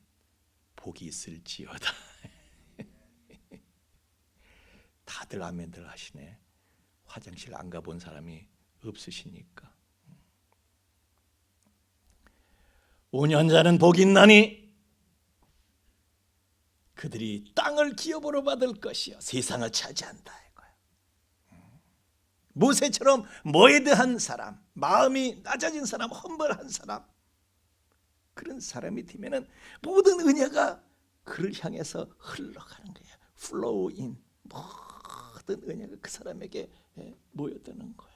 복이 있을지어다. 다들 아멘들 하시네. 화장실 안 가본 사람이 없으시니까. 5년자는 복이 있나니 그들이 땅을 기업으로 받을 것이요 세상을 차지한다 이거야. 모세처럼 모에드한 사람, 마음이 낮아진 사람, 험벌한 사람, 그런 사람이 되면은 모든 은혜가 그를 향해서 흘러가는 거야. flow in. 모든 은혜가 그 사람에게 모여드는 거야.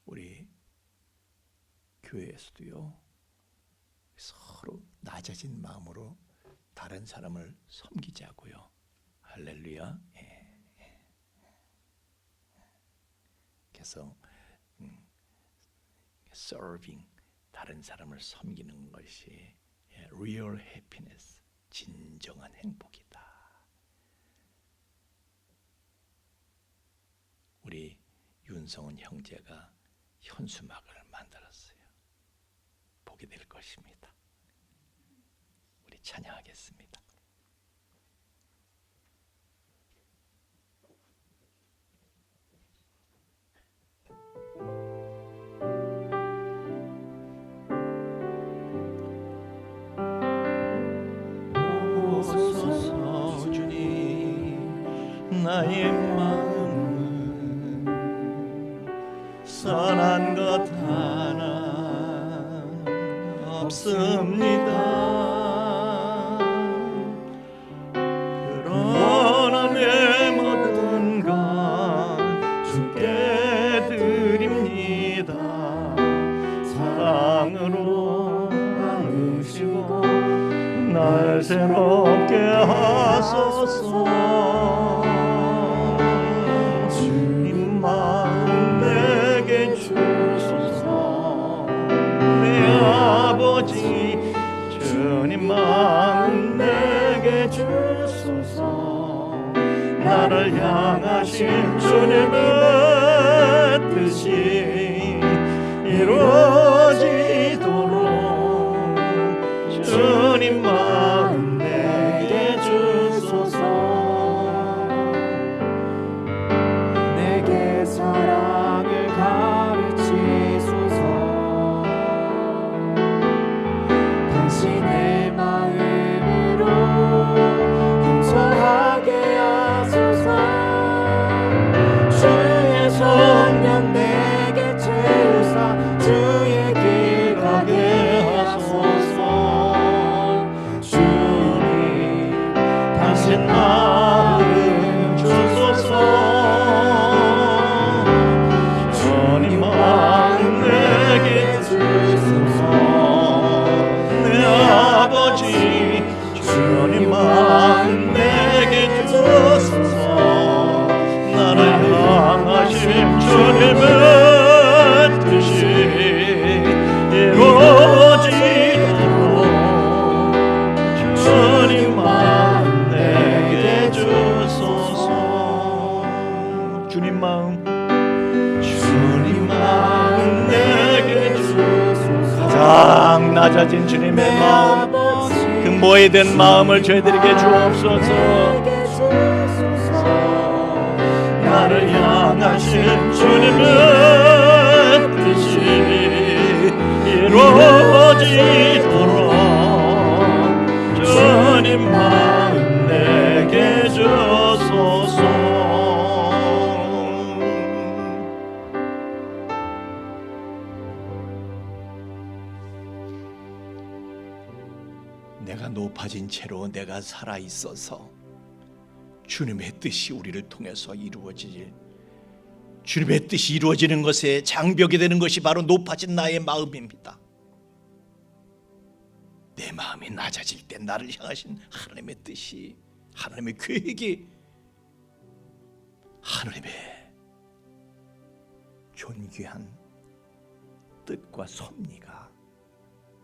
우리 교회에서도요 서로 낮아진 마음으로 다른 사람을 섬기자고요. 할렐루야. 그래서 serving, 다른 사람을 섬기는 것이 real happiness, 진정한 행복이다. 우리 윤성은 형제가 현수막을 만들었어요. 보게 될 것입니다. 우리 찬양하겠습니다. 오소서 주님 나의 마음은 선한 것 하나 없습니다. 그러나 내 모든 것 주께 드립니다. 사랑으로 안으시고 날 새롭게 하소서. 주님 마음 내게 주소서. 내 아버지 주님 마음 내게 주소서. 나를 향하신 주님의 뜻이 이루어지도록 낮아진 주님의 마음, 그 모이된 마음을 저희들에게 주옵소서. 나를 향하신 주님의 뜻이 이루어지도록 주님 마음 내게 주소서. 내가 높아진 채로 내가 살아있어서 주님의 뜻이 우리를 통해서 이루어질, 주님의 뜻이 이루어지는 것에 장벽이 되는 것이 바로 높아진 나의 마음입니다. 내 마음이 낮아질 때 나를 향하신 하나님의 뜻이, 하나님의 계획이, 하나님의 존귀한 뜻과 섭리가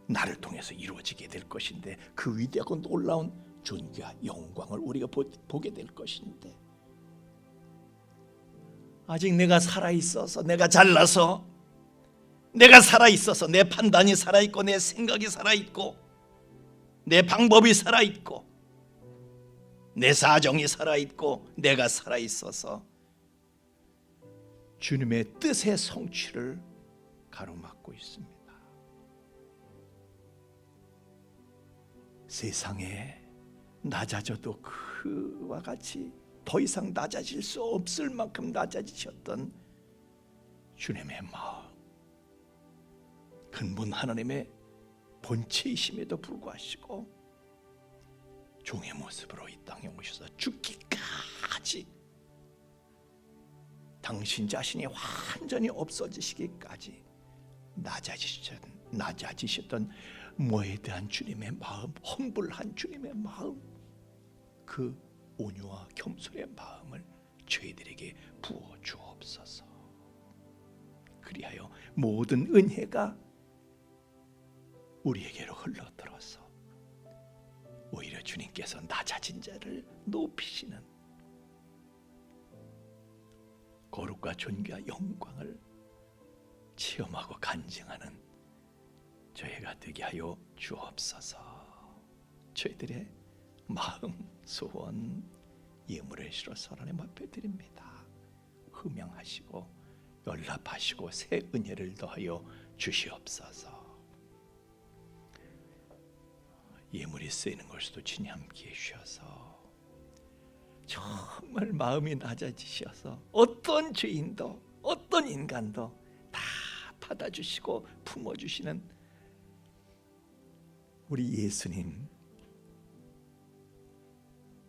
나를 통해서 이루어지게 될 것인데, 그 위대하고 놀라운 존귀와 영광을 우리가 보게 될 것인데, 아직 내가 살아있어서, 내가 잘나서, 내가 살아있어서, 내 판단이 살아있고, 내 생각이 살아있고, 내 방법이 살아있고, 내 사정이 살아있고, 내가 살아있어서 주님의 뜻의 성취를 가로막고 있습니다. 세상에 낮아져도 그와 같이 더 이상 낮아질 수 없을 만큼 낮아지셨던 주님의 마음, 근본 하나님의 본체이심에도 불구하시고 종의 모습으로 이 땅에 오셔서 죽기까지, 당신 자신이 완전히 없어지시기까지 낮아지셨던 뭐에 대한 주님의 마음, 험불한 주님의 마음, 그 온유와 겸손의 마음을 저희들에게 부어 주옵소서. 그리하여 모든 은혜가 우리에게로 흘러들어서 오히려 주님께서 낮아진 자를 높이시는 거룩과 존귀와 영광을 체험하고 간증하는 저희가 되게 하여 주옵소서. 저희들의 마음, 소원, 예물을 실어서 하나님 앞에 드립니다. 흠양하시고 연락하시고 새 은혜를 더하여 주시옵소서. 예물이 쓰이는 것도 주님 함께 해주셔서 정말 마음이 낮아지셔서 어떤 죄인도 어떤 인간도 다 받아주시고 품어주시는 우리 예수님,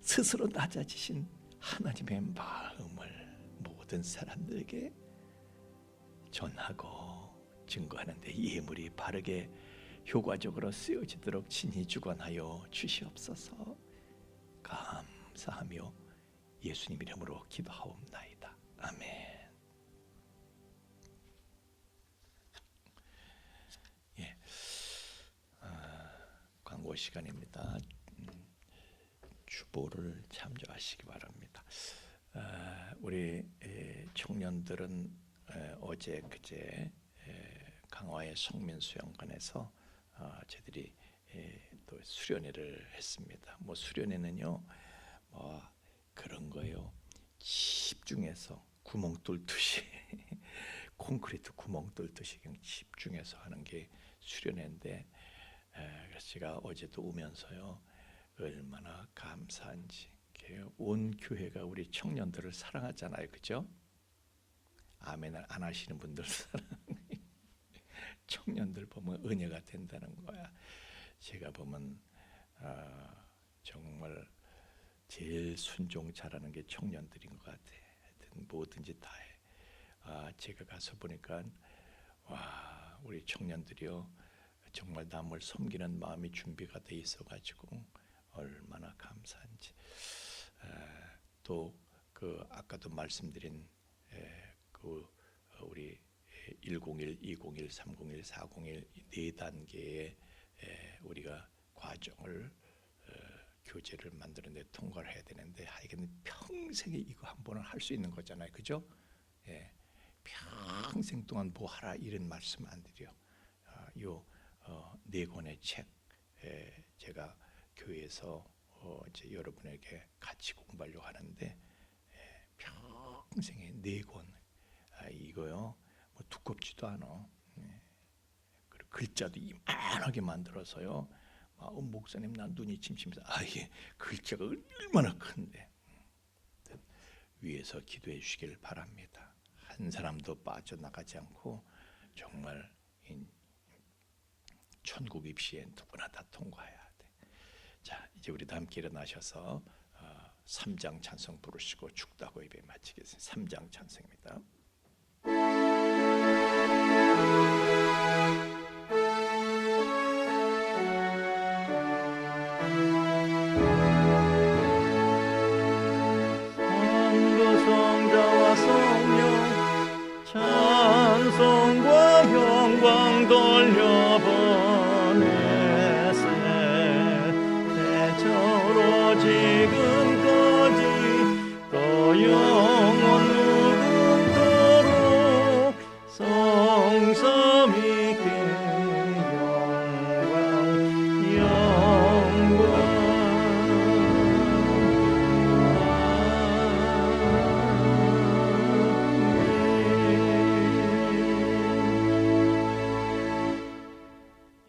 스스로 낮아지신 하나님의 마음을 모든 사람들에게 전하고 증거하는 데 예물이 바르게 효과적으로 쓰여지도록 친히 주관하여 주시옵소서. 감사하며 예수님 이름으로 기도하옵나이다. 아멘. 광고 시간입니다. 주보를 참조하시기 바랍니다. 우리 청년들은 어제 그제 강화의 성민수영관에서 저희들이 또 수련회를 했습니다. 뭐 수련회는요, 뭐 그런 거예요. 집중해서 구멍 뚫듯이 콘크리트 구멍 뚫듯이 그냥 집중해서 하는 게 수련회인데, 그래서 제가 어제도 오면서요, 얼마나 감사한지. 온 교회가 우리 청년들을 사랑하잖아요, 그죠? 아멘을 안 하시는 분들 청년들 보면 은혜가 된다는 거야. 제가 보면 정말 제일 순종 잘하는 게 청년들인 것 같아. 하여튼 뭐든지 다 해. 제가 가서 보니까 와, 우리 청년들이요, 정말 남을 섬기는 마음이 준비가 돼 있어가지고 얼마나 감사한지. 또 그 아까도 말씀드린 그 우리 101, 201, 301, 401 네 단계의 우리가 과정을 교재를 만드는데 통과를 해야 되는데, 하여간 평생에 이거 한 번은 할 수 있는 거잖아요, 그죠? 평생 동안 뭐 하라 이런 말씀 안 드려. 요 네 권의 책 제가 교회에서 이제 여러분에게 같이 공부하려고 하는데 평생에 네 권. 이거요 뭐 두껍지도 않아. 그리고 글자도 이만하게 만들어서요. 목사님 난 눈이 침침해서 이게 글자가 얼마나 큰데 위에서 기도해 주시길 바랍니다. 한 사람도 빠져나가지 않고 정말 천국 입시에 누구나 다 통과해야 돼. 자, 이제 우리도 함께 일어나셔서 3장 찬송 부르시고 축도하고 예배 마치겠습니다. 3장 찬송입니다. 성자와 성령 찬송과 영광 돌려보내세 대처로 지금까지 또 영원 누군가로 성삼 있게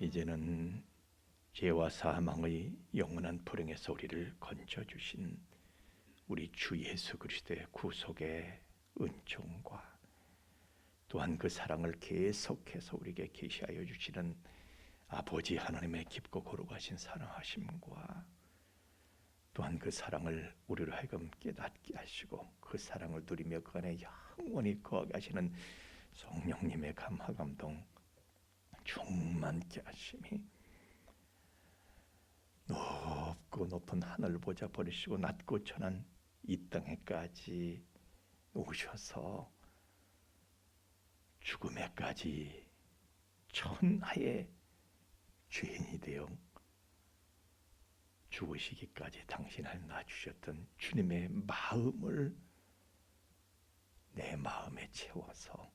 이제는 죄와 사망의 영원한 불행에서 우리를 건져주신 우리 주 예수 그리스도의 구속의 은총과 또한 그 사랑을 계속해서 우리에게 계시하여 주시는 아버지 하나님의 깊고 거룩하신 사랑하심과 또한 그 사랑을 우리로 하여금 깨닫게 하시고 그 사랑을 누리며 그 안에 영원히 거하게 하시는 성령님의 감화 감동 충만케 하심이 높고 높은 하늘 보자 버리시고 낮고 천한 이 땅에까지 오셔서 죽음에까지 천하의 죄인이 되어 죽으시기까지 당신을 낳아주셨던 주님의 마음을 내 마음에 채워서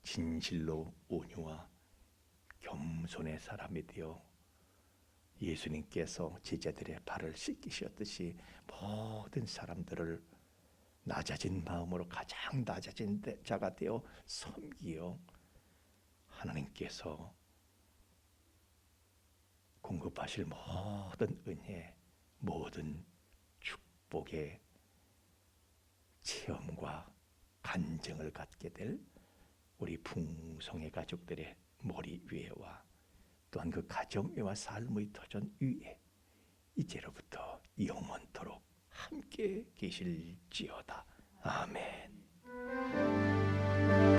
진실로 온유와 겸손의 사람이 되어 예수님께서 제자들의 발을 씻기셨듯이 모든 사람들을 낮아진 마음으로 가장 낮아진 자가 되어 섬기어 하나님께서 공급하실 모든 은혜, 모든 축복의 체험과 간증을 갖게 될 우리 풍성의 가족들의 머리 위에와 또한 그 가정 위와 삶의 터전 위에 이제로부터 영원토록 함께 계실지어다. 아멘.